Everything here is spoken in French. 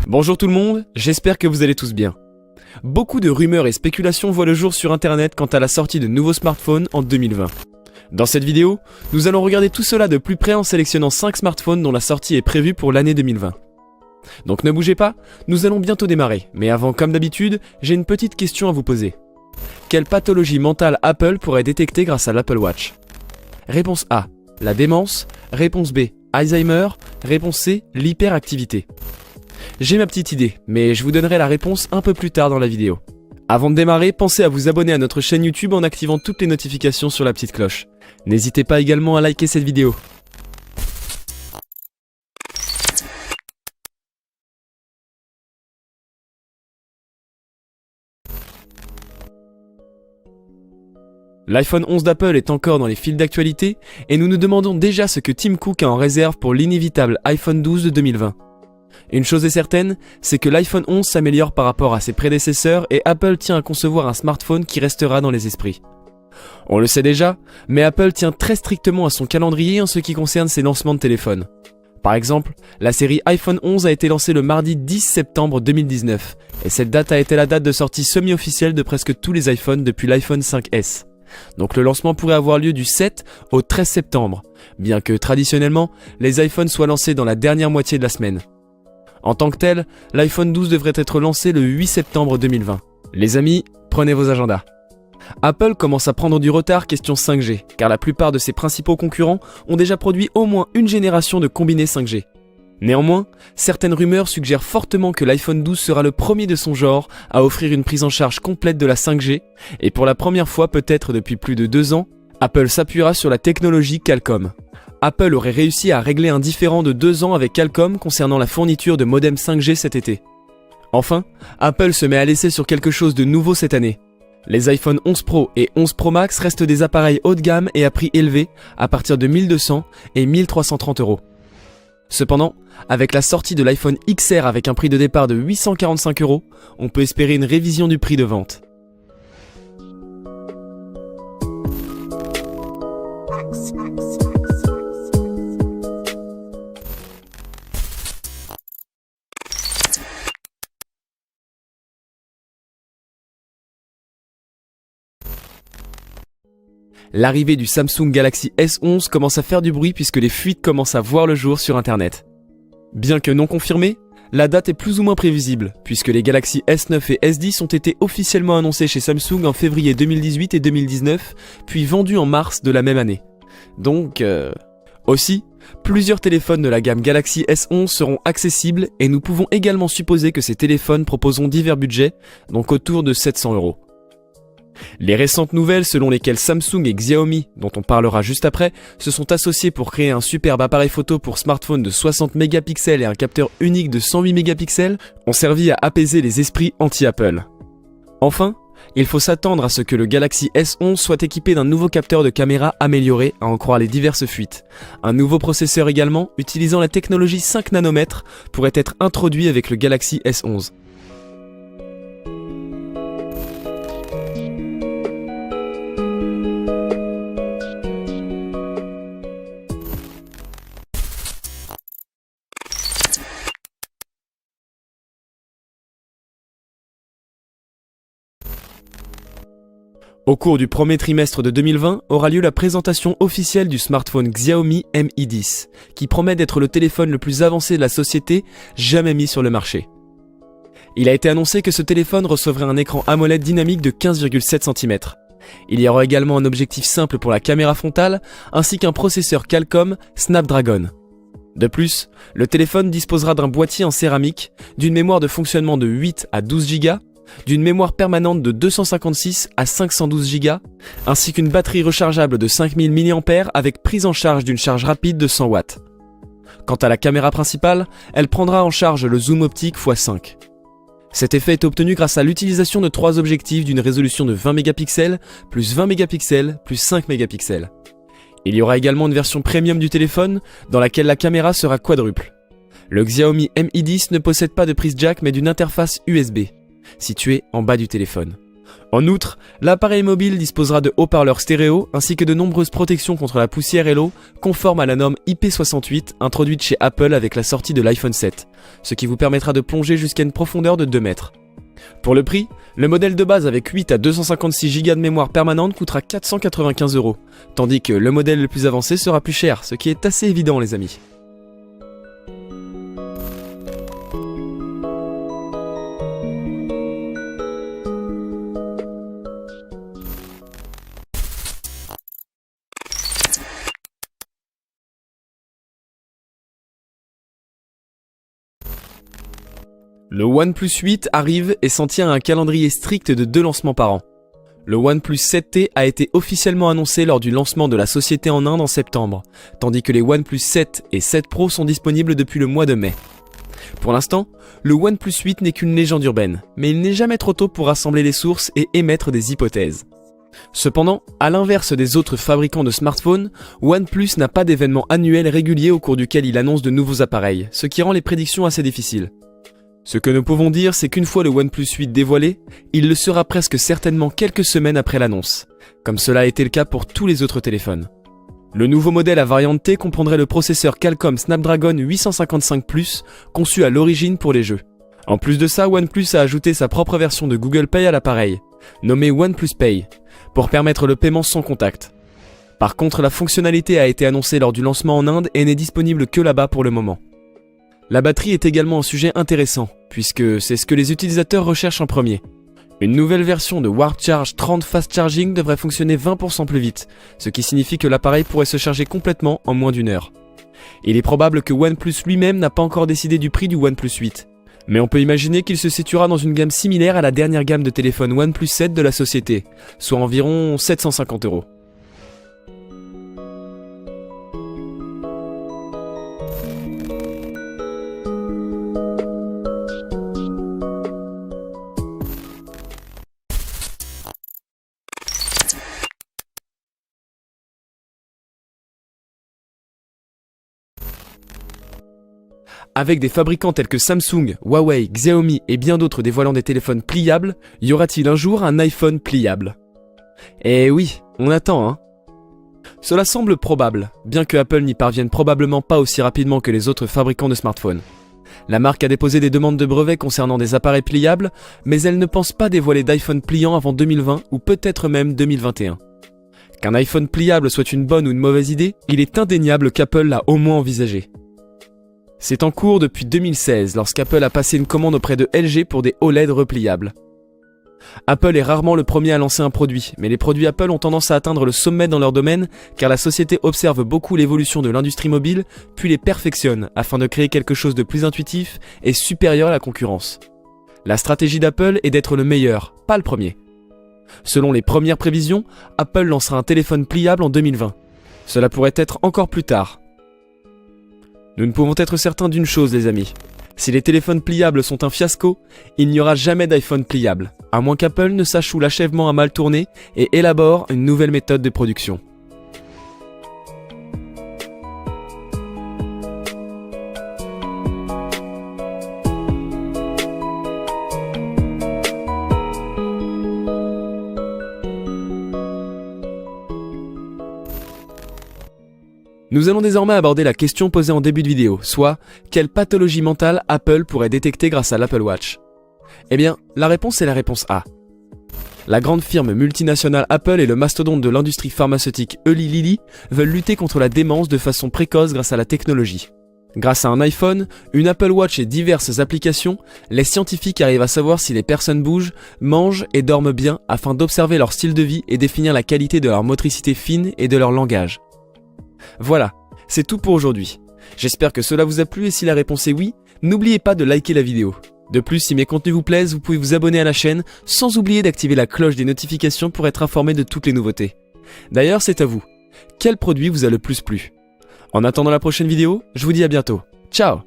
Bonjour tout le monde, j'espère que vous allez tous bien. Beaucoup de rumeurs et spéculations voient le jour sur internet quant à la sortie de nouveaux smartphones en 2020. Dans cette vidéo, nous allons regarder tout cela de plus près en sélectionnant 5 smartphones dont la sortie est prévue pour l'année 2020. Donc ne bougez pas, nous allons bientôt démarrer, mais avant comme d'habitude, j'ai une petite question à vous poser. Quelle pathologie mentale Apple pourrait détecter grâce à l'Apple Watch? Réponse A, la démence. Réponse B, Alzheimer. Réponse C, l'hyperactivité. J'ai ma petite idée, mais je vous donnerai la réponse un peu plus tard dans la vidéo. Avant de démarrer, pensez à vous abonner à notre chaîne YouTube en activant toutes les notifications sur la petite cloche. N'hésitez pas également à liker cette vidéo. L'iPhone 11 d'Apple est encore dans les fils d'actualité et nous nous demandons déjà ce que Tim Cook a en réserve pour l'inévitable iPhone 12 de 2020. Une chose est certaine, c'est que l'iPhone 11 s'améliore par rapport à ses prédécesseurs et Apple tient à concevoir un smartphone qui restera dans les esprits. On le sait déjà, mais Apple tient très strictement à son calendrier en ce qui concerne ses lancements de téléphone. Par exemple, la série iPhone 11 a été lancée le mardi 10 septembre 2019 et cette date a été la date de sortie semi-officielle de presque tous les iPhones depuis l'iPhone 5S. Donc le lancement pourrait avoir lieu du 7 au 13 septembre, bien que traditionnellement, les iPhones soient lancés dans la dernière moitié de la semaine. En tant que tel, l'iPhone 12 devrait être lancé le 8 septembre 2020. Les amis, prenez vos agendas. Apple commence à prendre du retard question 5G, car la plupart de ses principaux concurrents ont déjà produit au moins une génération de combinés 5G. Néanmoins, certaines rumeurs suggèrent fortement que l'iPhone 12 sera le premier de son genre à offrir une prise en charge complète de la 5G, et pour la première fois peut-être depuis plus de 2 ans, Apple s'appuiera sur la technologie Qualcomm. Apple aurait réussi à régler un différend de 2 ans avec Qualcomm concernant la fourniture de modems 5G cet été. Enfin, Apple se met à l'essai sur quelque chose de nouveau cette année. Les iPhone 11 Pro et 11 Pro Max restent des appareils haut de gamme et à prix élevé, à partir de 1200 et 1330 euros. Cependant, avec la sortie de l'iPhone XR avec un prix de départ de 845 euros, on peut espérer une révision du prix de vente. L'arrivée du Samsung Galaxy S11 commence à faire du bruit puisque les fuites commencent à voir le jour sur internet. Bien que non confirmée, la date est plus ou moins prévisible, puisque les Galaxy S9 et S10 ont été officiellement annoncés chez Samsung en février 2018 et 2019, puis vendus en mars de la même année. Donc, Aussi, plusieurs téléphones de la gamme Galaxy S11 seront accessibles et nous pouvons également supposer que ces téléphones proposeront divers budgets, donc autour de 700 euros. Les récentes nouvelles selon lesquelles Samsung et Xiaomi, dont on parlera juste après, se sont associés pour créer un superbe appareil photo pour smartphone de 60 mégapixels et un capteur unique de 108 mégapixels ont servi à apaiser les esprits anti-Apple. Enfin, il faut s'attendre à ce que le Galaxy S11 soit équipé d'un nouveau capteur de caméra amélioré, à en croire les diverses fuites. Un nouveau processeur également, utilisant la technologie 5 nanomètres, pourrait être introduit avec le Galaxy S11. Au cours du premier trimestre de 2020 aura lieu la présentation officielle du smartphone Xiaomi Mi 10, qui promet d'être le téléphone le plus avancé de la société jamais mis sur le marché. Il a été annoncé que ce téléphone recevrait un écran AMOLED dynamique de 15,7 cm. Il y aura également un objectif simple pour la caméra frontale, ainsi qu'un processeur Qualcomm Snapdragon. De plus, le téléphone disposera d'un boîtier en céramique, d'une mémoire de fonctionnement de 8 à 12 Go, d'une mémoire permanente de 256 à 512 Go, ainsi qu'une batterie rechargeable de 5000 mAh avec prise en charge d'une charge rapide de 100 watts. Quant à la caméra principale, elle prendra en charge le zoom optique x5. Cet effet est obtenu grâce à l'utilisation de 3 objectifs d'une résolution de 20 mégapixels, plus 20 mégapixels, plus 5 mégapixels. Il y aura également une version premium du téléphone, dans laquelle la caméra sera quadruple. Le Xiaomi Mi 10 ne possède pas de prise jack mais d'une interface USB. Situé en bas du téléphone. En outre, l'appareil mobile disposera de haut-parleurs stéréo ainsi que de nombreuses protections contre la poussière et l'eau conformes à la norme IP68 introduite chez Apple avec la sortie de l'iPhone 7, ce qui vous permettra de plonger jusqu'à une profondeur de 2 mètres. Pour le prix, le modèle de base avec 8 à 256 Go de mémoire permanente coûtera 495 €, tandis que le modèle le plus avancé sera plus cher, ce qui est assez évident les amis. Le OnePlus 8 arrive et s'en tient à un calendrier strict de 2 lancements par an. Le OnePlus 7T a été officiellement annoncé lors du lancement de la société en Inde en septembre, tandis que les OnePlus 7 et 7 Pro sont disponibles depuis le mois de mai. Pour l'instant, le OnePlus 8 n'est qu'une légende urbaine, mais il n'est jamais trop tôt pour rassembler les sources et émettre des hypothèses. Cependant, à l'inverse des autres fabricants de smartphones, OnePlus n'a pas d'événement annuel régulier au cours duquel il annonce de nouveaux appareils, ce qui rend les prédictions assez difficiles. Ce que nous pouvons dire, c'est qu'une fois le OnePlus 8 dévoilé, il le sera presque certainement quelques semaines après l'annonce, comme cela a été le cas pour tous les autres téléphones. Le nouveau modèle à variante T comprendrait le processeur Qualcomm Snapdragon 855+, conçu à l'origine pour les jeux. En plus de ça, OnePlus a ajouté sa propre version de Google Pay à l'appareil, nommée OnePlus Pay, pour permettre le paiement sans contact. Par contre, la fonctionnalité a été annoncée lors du lancement en Inde et n'est disponible que là-bas pour le moment. La batterie est également un sujet intéressant, puisque c'est ce que les utilisateurs recherchent en premier. Une nouvelle version de WarpCharge 30 Fast Charging devrait fonctionner 20% plus vite, ce qui signifie que l'appareil pourrait se charger complètement en moins d'1 heure. Il est probable que OnePlus lui-même n'a pas encore décidé du prix du OnePlus 8, mais on peut imaginer qu'il se situera dans une gamme similaire à la dernière gamme de téléphones OnePlus 7 de la société, soit environ 750 €. Avec des fabricants tels que Samsung, Huawei, Xiaomi et bien d'autres dévoilant des téléphones pliables, y aura-t-il un jour un iPhone pliable? Eh oui, on attend hein. Cela semble probable, bien que Apple n'y parvienne probablement pas aussi rapidement que les autres fabricants de smartphones. La marque a déposé des demandes de brevets concernant des appareils pliables, mais elle ne pense pas dévoiler d'iPhone pliant avant 2020 ou peut-être même 2021. Qu'un iPhone pliable soit une bonne ou une mauvaise idée, il est indéniable qu'Apple l'a au moins envisagé. C'est en cours depuis 2016 lorsqu'Apple a passé une commande auprès de LG pour des OLED repliables. Apple est rarement le premier à lancer un produit, mais les produits Apple ont tendance à atteindre le sommet dans leur domaine car la société observe beaucoup l'évolution de l'industrie mobile, puis les perfectionne afin de créer quelque chose de plus intuitif et supérieur à la concurrence. La stratégie d'Apple est d'être le meilleur, pas le premier. Selon les premières prévisions, Apple lancera un téléphone pliable en 2020. Cela pourrait être encore plus tard. Nous ne pouvons être certains d'une chose les amis. Si les téléphones pliables sont un fiasco, il n'y aura jamais d'iPhone pliable, à moins qu'Apple ne sache où l'achèvement a mal tourné et élabore une nouvelle méthode de production. Nous allons désormais aborder la question posée en début de vidéo, soit quelle pathologie mentale Apple pourrait détecter grâce à l'Apple Watch? Eh bien, la réponse est la réponse A. La grande firme multinationale Apple et le mastodonte de l'industrie pharmaceutique Eli Lilly veulent lutter contre la démence de façon précoce grâce à la technologie. Grâce à un iPhone, une Apple Watch et diverses applications, les scientifiques arrivent à savoir si les personnes bougent, mangent et dorment bien afin d'observer leur style de vie et définir la qualité de leur motricité fine et de leur langage. Voilà, c'est tout pour aujourd'hui. J'espère que cela vous a plu et si la réponse est oui, n'oubliez pas de liker la vidéo. De plus, si mes contenus vous plaisent, vous pouvez vous abonner à la chaîne sans oublier d'activer la cloche des notifications pour être informé de toutes les nouveautés. D'ailleurs, c'est à vous. Quel produit vous a le plus plu? En attendant la prochaine vidéo, je vous dis à bientôt. Ciao!